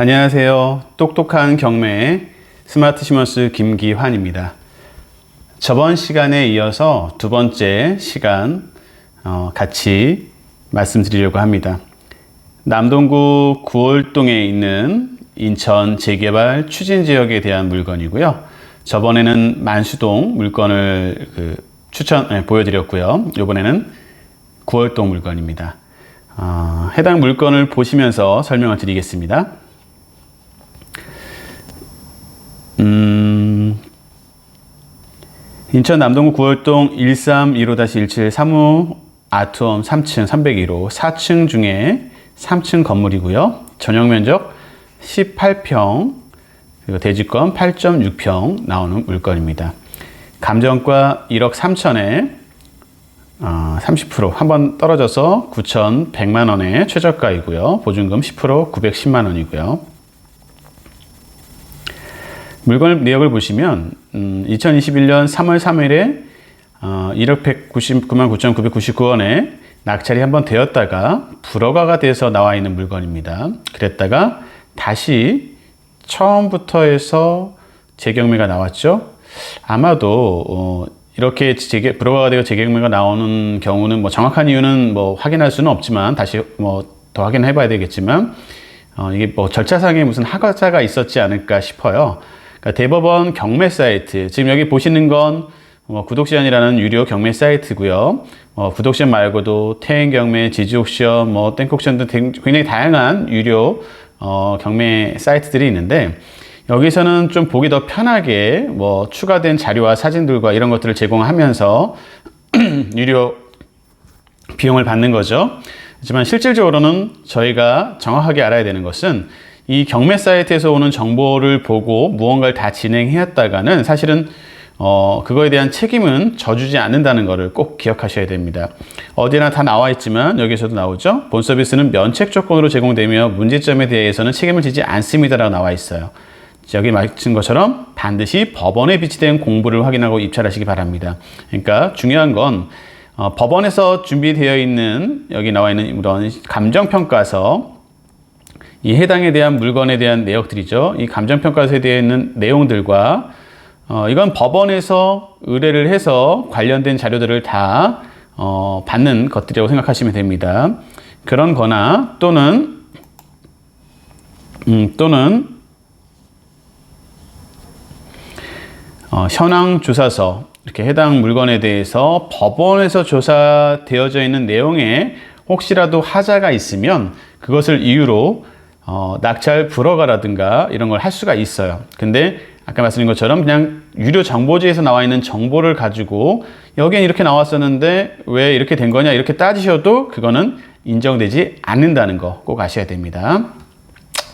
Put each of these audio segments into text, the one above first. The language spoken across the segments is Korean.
안녕하세요. 똑똑한 경매의 스마트 시먼스 김기환입니다. 저번 시간에 이어서 두 번째 시간 같이 말씀드리려고 합니다. 남동구 구월동에 있는 인천 재개발 추진 지역에 대한 물건이고요. 저번에는 만수동 물건을 보여드렸고요. 이번에는 구월동 물건입니다. 해당 물건을 보시면서 설명을 드리겠습니다. 인천 남동구 구월동 1315-17 사무 아트홈 3층 301호 4층 중에 3층 건물이고요. 전용 면적 18평, 그리고 대지권 8.6평 나오는 물건입니다. 감정가 1억 3천에 30% 한번 떨어져서 9,100만 원의 최저가이고요. 보증금 10% 910만 원이고요. 물건 내역을 보시면 2021년 3월 3일에 1억 199만 9,999원에 낙찰이 한번 되었다가 불허가가 돼서 나와 있는 물건입니다. 그랬다가 다시 처음부터 해서 재경매가 나왔죠. 아마도 이렇게 불허가가 되고 재경매가 나오는 경우는 정확한 이유는 확인할 수는 없지만 다시 더 확인해 봐야 되겠지만 이게 절차상에 무슨 하자가 있었지 않을까 싶어요. 그러니까 대법원 경매 사이트, 지금 여기 보시는 건 구독시연이라는 유료 경매 사이트고요. 구독시연 말고도 태행경매, 지지옥시연, 땡콕시연 등 굉장히 다양한 유료 경매 사이트들이 있는데, 여기서는 좀 보기 더 편하게 추가된 자료와 사진들과 이런 것들을 제공하면서 유료 비용을 받는 거죠. 하지만 실질적으로는 저희가 정확하게 알아야 되는 것은 이 경매 사이트에서 오는 정보를 보고 무언가를 다 진행했다가는 사실은 그거에 대한 책임은 져주지 않는다는 것을 꼭 기억하셔야 됩니다. 어디나 다 나와 있지만 여기서도 나오죠. 본 서비스는 면책 조건으로 제공되며 문제점에 대해서는 책임을 지지 않습니다라고 나와 있어요. 여기 말씀 것처럼 반드시 법원에 비치된 공부를 확인하고 입찰하시기 바랍니다. 그러니까 중요한 건 법원에서 준비되어 있는 여기 나와 있는 이런 감정평가서, 이 해당에 대한 물건에 대한 내역들이죠. 이 감정평가서에 되어 있는 내용들과 이건 법원에서 의뢰를 해서 관련된 자료들을 다 받는 것들이라고 생각하시면 됩니다. 그런 거나 또는 현황 조사서, 이렇게 해당 물건에 대해서 법원에서 조사되어져 있는 내용에 혹시라도 하자가 있으면 그것을 이유로 낙찰 불허가라든가 이런 걸 할 수가 있어요. 근데 아까 말씀드린 것처럼 그냥 유료 정보지에서 나와 있는 정보를 가지고 여기엔 이렇게 나왔었는데 왜 이렇게 된 거냐 이렇게 따지셔도 그거는 인정되지 않는다는 거 꼭 아셔야 됩니다.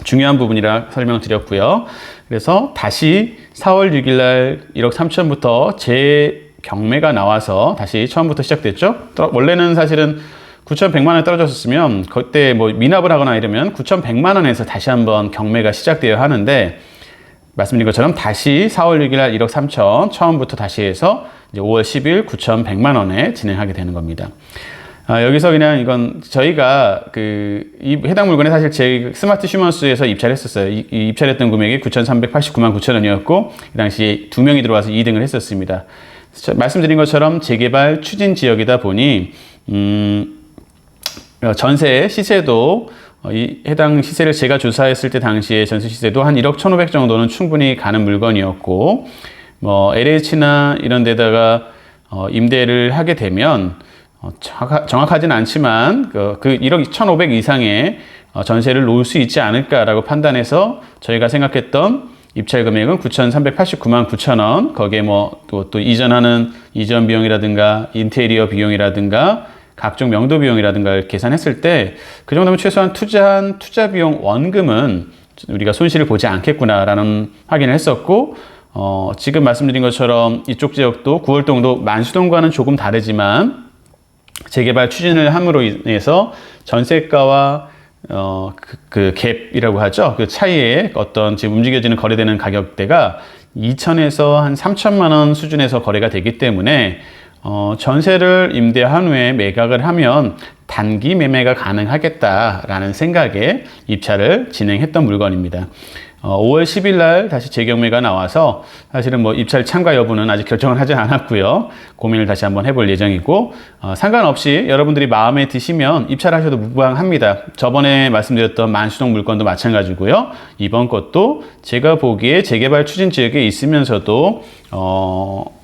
중요한 부분이라 설명드렸고요. 그래서 다시 4월 6일 날 1억 3천부터 재경매가 나와서 다시 처음부터 시작됐죠. 원래는 사실은 9,100만 원에 떨어졌었으면 그때 미납을 하거나 이러면 9,100만 원에서 다시 한번 경매가 시작되어야 하는데, 말씀드린 것처럼 다시 4월 6일 날 1억 3천 처음부터 다시 해서 이제 5월 10일 9,100만 원에 진행하게 되는 겁니다. 여기서 그냥 이건 저희가 이 해당 물건에 사실 제 스마트 시먼스에서 입찰했었어요. 이 입찰했던 금액이 9,389만 9천 원이었고 이 당시 2명이 들어와서 2등을 했었습니다. 말씀드린 것처럼 재개발 추진 지역이다 보니 전세 시세도 이 해당 시세를 제가 조사했을 때 당시에 전세 시세도 한 1억 1,500 정도는 충분히 가는 물건이었고, LH나 이런 데다가 임대를 하게 되면 정확하진 않지만 그 1억 1,500 이상의 전세를 놓을 수 있지 않을까라고 판단해서 저희가 생각했던 입찰 금액은 9,389만 9천 원, 거기에 또 이전하는 이전 비용이라든가 인테리어 비용이라든가 각종 명도 비용이라든가 계산했을 때 그 정도면 최소한 투자한 투자 비용 원금은 우리가 손실을 보지 않겠구나라는 확인을 했었고, 지금 말씀드린 것처럼 이쪽 지역도 구월동도 만수동과는 조금 다르지만 재개발 추진을 함으로 인해서 전세가와 그 갭이라고 하죠. 그 차이에 어떤 지금 움직여지는 거래되는 가격대가 2천에서 한 3천만 원 수준에서 거래가 되기 때문에 전세를 임대한 후에 매각을 하면 단기 매매가 가능하겠다라는 생각에 입찰을 진행했던 물건입니다. 5월 10일 날 다시 재경매가 나와서 사실은 뭐 입찰 참가 여부는 아직 결정을 하지 않았고요. 고민을 다시 한번 해볼 예정이고, 상관없이 여러분들이 마음에 드시면 입찰하셔도 무방합니다. 저번에 말씀드렸던 만수동 물건도 마찬가지고요. 이번 것도 제가 보기에 재개발 추진 지역에 있으면서도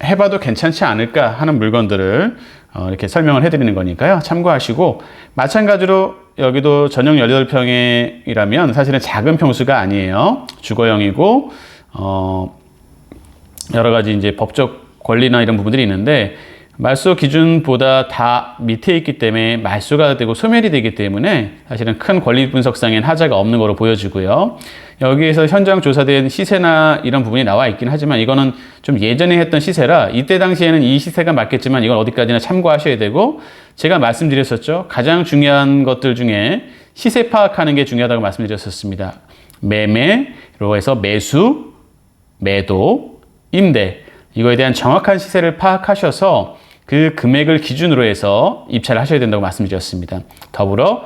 해봐도 괜찮지 않을까 하는 물건들을 이렇게 설명을 해드리는 거니까요. 참고하시고, 마찬가지로 여기도 전용 18평이라면 사실은 작은 평수가 아니에요. 주거형이고, 여러 가지 이제 법적 권리나 이런 부분들이 있는데, 말소 기준보다 다 밑에 있기 때문에 말소가 되고 소멸이 되기 때문에 사실은 큰 권리 분석상엔 하자가 없는 거로 보여지고요. 여기에서 현장 조사된 시세나 이런 부분이 나와 있긴 하지만 이거는 좀 예전에 했던 시세라 이때 당시에는 이 시세가 맞겠지만 이건 어디까지나 참고하셔야 되고, 제가 말씀드렸었죠. 가장 중요한 것들 중에 시세 파악하는 게 중요하다고 말씀드렸었습니다. 매매로 해서 매수, 매도, 임대, 이거에 대한 정확한 시세를 파악하셔서 그 금액을 기준으로 해서 입찰을 하셔야 된다고 말씀드렸습니다. 더불어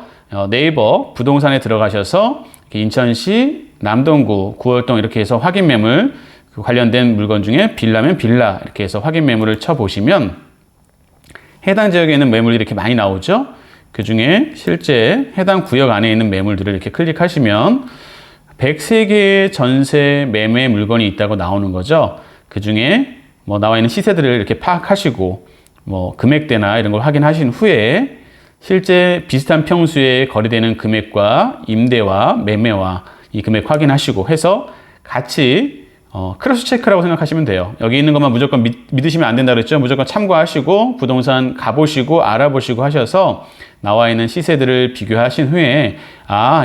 네이버 부동산에 들어가셔서 인천시 남동구 구월동 이렇게 해서 확인 매물 관련된 물건 중에 빌라면 빌라 이렇게 해서 확인 매물을 쳐보시면 해당 지역에 있는 매물이 이렇게 많이 나오죠. 그 중에 실제 해당 구역 안에 있는 매물들을 이렇게 클릭하시면 103개의 전세 매매 물건이 있다고 나오는 거죠. 그 중에 뭐 나와 있는 시세들을 이렇게 파악하시고 뭐 금액대나 이런 걸 확인하신 후에 실제 비슷한 평수에 거래되는 금액과 임대와 매매와 이 금액 확인하시고 해서 같이 크로스 체크라고 생각하시면 돼요. 여기 있는 것만 무조건 믿으시면 안 된다 그랬죠. 무조건 참고하시고 부동산 가보시고 알아보시고 하셔서 나와 있는 시세들을 비교하신 후에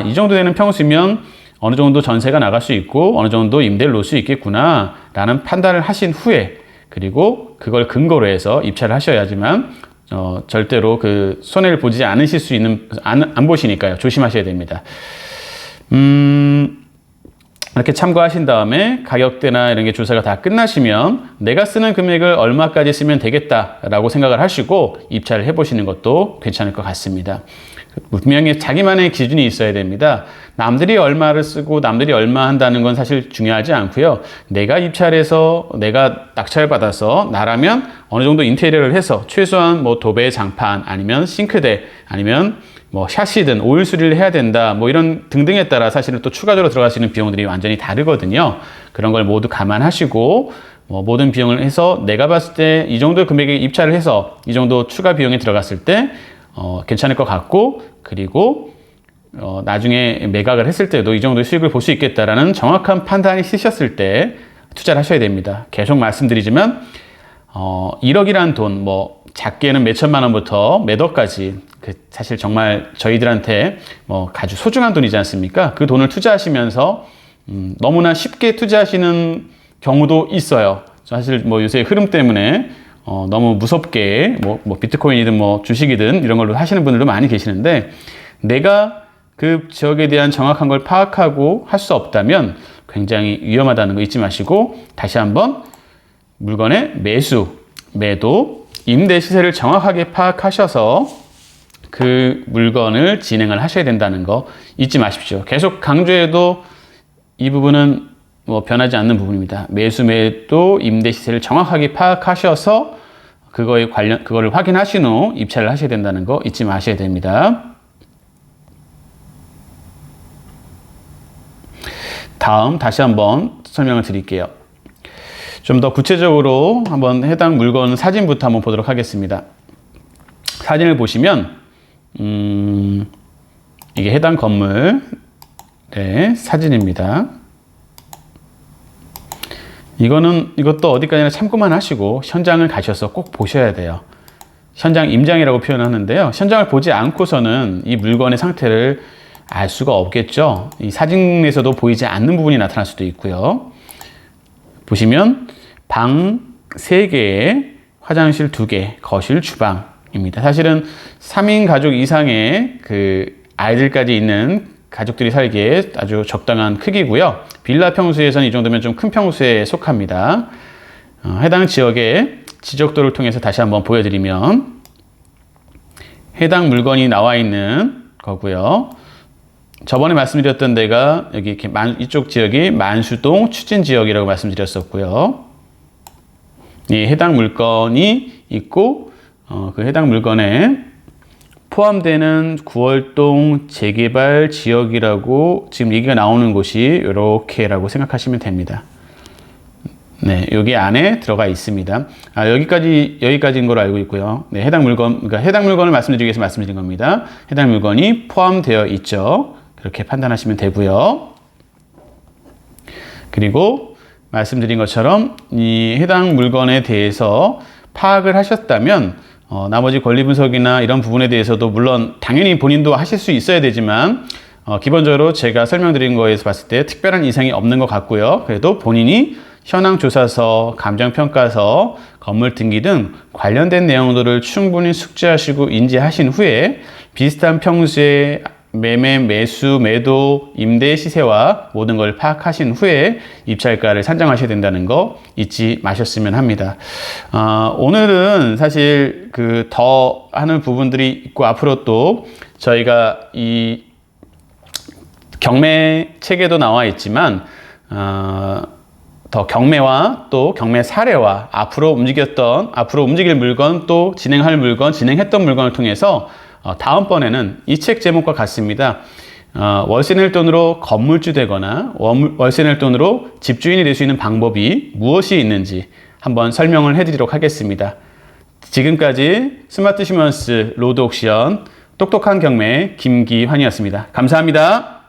이 정도 되는 평수면 어느 정도 전세가 나갈 수 있고 어느 정도 임대를 놓을 수 있겠구나 라는 판단을 하신 후에, 그리고 그걸 근거로 해서 입찰을 하셔야지만 절대로 그 손해를 보지 않으실 수 있는, 안 보시니까요. 조심하셔야 됩니다. 이렇게 참고하신 다음에 가격대나 이런 게 조사가 다 끝나시면 내가 쓰는 금액을 얼마까지 쓰면 되겠다라고 생각을 하시고 입찰을 해보시는 것도 괜찮을 것 같습니다. 분명히 자기만의 기준이 있어야 됩니다. 남들이 얼마를 쓰고 남들이 얼마 한다는 건 사실 중요하지 않고요. 내가 입찰해서 내가 낙찰받아서 나라면 어느 정도 인테리어를 해서 최소한 뭐 도배 장판 아니면 싱크대 아니면 뭐 샤시든 오일 수리를 해야 된다 뭐 이런 등등에 따라 사실은 또 추가적으로 들어갈 수 있는 비용들이 완전히 다르거든요. 그런 걸 모두 감안하시고 모든 비용을 해서 내가 봤을 때 이 정도 금액에 입찰을 해서 이 정도 추가 비용이 들어갔을 때 괜찮을 것 같고, 그리고 나중에 매각을 했을 때도 이 정도의 수익을 볼 수 있겠다라는 정확한 판단이 쓰셨을 때 투자를 하셔야 됩니다. 계속 말씀드리지만 1억이라는 돈, 뭐 작게는 몇천만 원부터 몇 억까지 사실 정말 저희들한테 아주 소중한 돈이지 않습니까? 그 돈을 투자하시면서 너무나 쉽게 투자하시는 경우도 있어요. 사실 뭐 요새 흐름 때문에 너무 무섭게 뭐 비트코인이든 뭐 주식이든 이런 걸로 하시는 분들도 많이 계시는데, 내가 그 지역에 대한 정확한 걸 파악하고 할 수 없다면 굉장히 위험하다는 거 잊지 마시고 다시 한번 물건의 매수, 매도, 임대 시세를 정확하게 파악하셔서 그 물건을 진행을 하셔야 된다는 거 잊지 마십시오. 계속 강조해도 이 부분은 뭐 변하지 않는 부분입니다. 매수, 매도, 임대 시세를 정확하게 파악하셔서 그거를 확인하신 후 입찰을 하셔야 된다는 거 잊지 마셔야 됩니다. 다음 다시 한번 설명을 드릴게요. 좀 더 구체적으로 한번 해당 물건 사진부터 한번 보도록 하겠습니다. 사진을 보시면 이게 해당 건물의 사진입니다. 이것도 어디까지나 참고만 하시고 현장을 가셔서 꼭 보셔야 돼요. 현장 임장이라고 표현하는데요. 현장을 보지 않고서는 이 물건의 상태를 알 수가 없겠죠. 이 사진에서도 보이지 않는 부분이 나타날 수도 있고요. 보시면 방 3개에 화장실 2개, 거실, 주방입니다. 사실은 3인 가족 이상의 그 아이들까지 있는 가족들이 살기에 아주 적당한 크기고요. 빌라 평수에서는 이 정도면 좀 큰 평수에 속합니다. 해당 지역의 지적도를 통해서 다시 한번 보여드리면 해당 물건이 나와 있는 거고요. 저번에 말씀드렸던 데가 여기 이렇게 이쪽 지역이 만수동 추진 지역이라고 말씀드렸었고요. 이 해당 물건이 있고 그 해당 물건에 포함되는 구월동 재개발 지역이라고 지금 얘기가 나오는 곳이 이렇게라고 생각하시면 됩니다. 네, 여기 안에 들어가 있습니다. 여기까지인 걸로 알고 있고요. 네, 그러니까 해당 물건을 말씀드리기 위해서 말씀드린 겁니다. 해당 물건이 포함되어 있죠. 그렇게 판단하시면 되고요. 그리고 말씀드린 것처럼 이 해당 물건에 대해서 파악을 하셨다면 나머지 권리 분석이나 이런 부분에 대해서도 물론 당연히 본인도 하실 수 있어야 되지만 기본적으로 제가 설명드린 거에서 봤을 때 특별한 이상이 없는 것 같고요. 그래도 본인이 현황조사서, 감정평가서, 건물 등기 등 관련된 내용들을 충분히 숙지하시고 인지하신 후에 비슷한 평수의 매매, 매수, 매도, 임대 시세와 모든 걸 파악하신 후에 입찰가를 산정하셔야 된다는 거 잊지 마셨으면 합니다. 오늘은 사실 더 하는 부분들이 있고 앞으로 또 저희가 이 경매 책에도 나와 있지만 더 경매와 또 경매 사례와 앞으로 움직일 물건 또 진행할 물건, 진행했던 물건을 통해서 다음번에는 이 책 제목과 같습니다. 월세 낼 돈으로 건물주 되거나 월세 낼 돈으로 집주인이 될 수 있는 방법이 무엇이 있는지 한번 설명을 해드리도록 하겠습니다. 지금까지 스마트 시먼스 로드 옥션 똑똑한 경매 김기환이었습니다. 감사합니다.